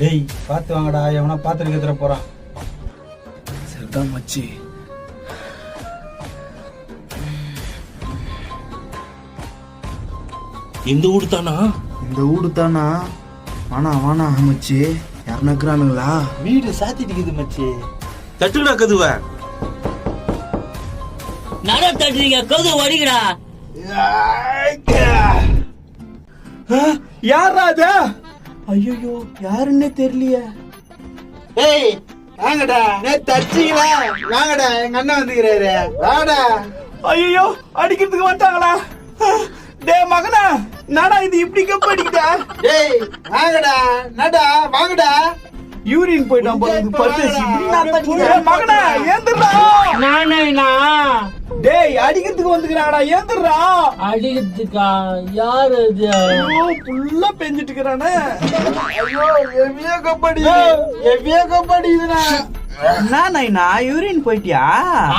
டேய் பாத்து வாங்கடா, எவனா பாத்துட்டு எதிர போறான். சரிதான் மச்சி. இந்த ஊடு தானா? இந்த ஊடு தானா? வானா வானா மச்சி, யாருன்னா இருக்கிறானுங்களா? வீடு சாத்திட்டு இருக்குது மச்சி. தட்டுடா கதுவ. நட தட்டுறீங்க, கது வடிங்கடா. யாரா அது? ஐயோ யாருன்னே தெரியலையே. டேய் வாங்கடா, நேத்து அடிச்சீங்களா? வாங்கடா, எங்க அண்ணன் வந்துக்கிறாரு, வாடா. ஐயோ அடிக்கிறதுக்கு வந்தாங்களா? டேய் மகனா, நாடா இது இப்படி கப் அடிக்குதா? டேய் வாங்கடா, நடா வாங்கடா. யூரின் போயிட்டான் போல இருக்கு, பர்சேஸ் இப்படி நாத்தம் அடிக்குது. மகனா ஏந்திரடா. நானேனா டேய் அடிக்கிறதுக்கு வந்துக்கிறாங்கடா, ஏந்திரடா. அடிக்கிறதுக்கா? யாரு இது? ஐயோ புல்லா பெஞ்சிட்டு இருக்கறானே. ஐயோ எவ்வியா கப்படி, எவ்வியா கப்படிதுனா. என்ன நைனா, யூரின் போயிட்டியா?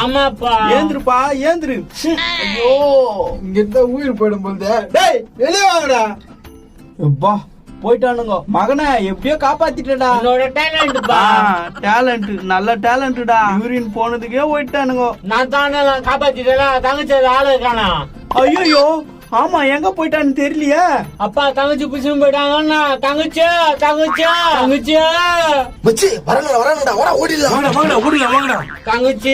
ஆமாப்பா. ஏந்திருப்பா ஏந்திரு. ஐயோ இங்க இருந்தா உயிர் போயிடும் போகுது. டேய் வெளியே வாங்கடா. எப்பா போயிட்டானுங்க. மகனை எப்படியோ காப்பாத்திட்டடா. என்னோட டேலண்ட்ப்பா. டேலண்ட், நல்ல டேலண்ட்டா. யூரின் போனதுக்கே போயிட்டானுங்க. நான் தானே காப்பாத்திட்டேன். தங்கச்சி ஆளு இருக்கானா? ஐயோ ஆமா, எங்க போயிட்டான்னு தெரியலையே. அப்பா தங்கச்சி புடிச்சுன்னு போயிட்டாங்கன்னா. தங்கச்சி தங்கச்சி தங்கச்சி மச்சி வரங்கடா வர ஓடிடலாம். வாங்கடா ஓடிடலாம் வாங்கடா. தங்கச்சி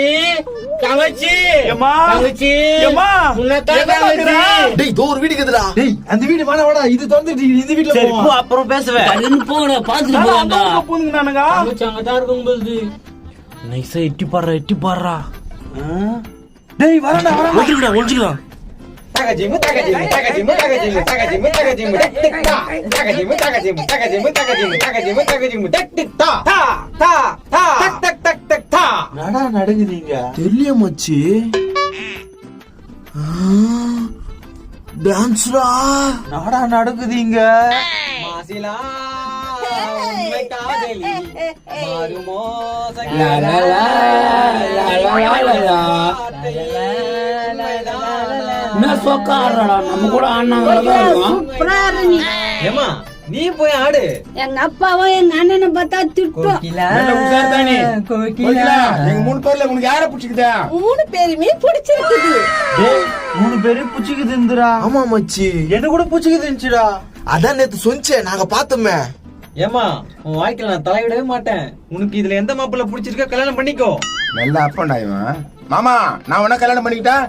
தங்கச்சி ஏம்மா தங்கச்சி ஏம்மா உன்னதான் தங்கச்சி. டேய் தோ ஒரு வீடு இருக்குதுடா. டேய் அந்த வீடு வேணா, வாடா, இது திறந்துட்டு இந்த வீட்ல சரி போவோம். போ, அப்புறம் பேசுவேன். போங்கடா, பாத்துட்டு போறாங்க. பூந்துங்க நானுங்க. தங்கச்சி அங்கதான் இருக்கும் போது. நைஸா எட்டி பாடுறா. டேய் வரடா வரடா. ஒளிஞ்சுக்கலாம். தகஜிமு தகஜிமு தகஜிமு தகஜிமு தகஜிமு தகஜிமு டக்டிக்டா. தகஜிமு தகஜிமு தகஜிமு தகஜிமு தகஜிமு தகஜிமு டக்டிக்டா. தா தா தா டக் டக் டக் டக் தா. நடா நடக்குதுங்க. தெரியல மச்சி. டான்ஸ்ரா. நடா நடக்குதுங்க. மாசிலா உண்மை காதலி மாறுமோ லா லா லா லா லா லா லா. என்ன சொக்காடுறா, நம்ம கூட ஆடினாங்க. ஏமா நீ போய் ஆடு. எங்க அப்பாவும் எங்க அண்ணனை பார்த்தா திட்டும். எங்க மூணு பேர்ல உனக்கு யார பிடிச்சிக்குதா? 3 பேருமே பிடிச்சிருக்குது. டேய் 3 பேரு பிடிச்சிக்குதுன்றா. ஆமா மச்சி, என்ன கூட பிடிச்சிக்குதுன்னுடா. அதான் நேத்து சொன்னிச்சே, நாங்க பார்த்தோமே. ஏமா உன் வாழ்க்கையில நான் தலையிடவே மாட்டேன். உனக்கு இதுல எந்த மாப்பிள்ள பிடிச்சிருக்க கல்யாணம் பண்ணிக்கோ. நல்ல அப்பண்டா இவன். மாமா நான் உன்ன கல்யாணம் பண்ணிக்கிட்டா?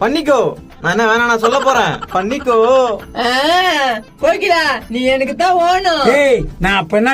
பண்ணிக்கோ. நான் என்ன வேணா நான் சொல்ல போறேன். பண்ணிக்கோ. கோகிலா, நீ எனக்கு தான் ஓணும். நான் அப்ப என்ன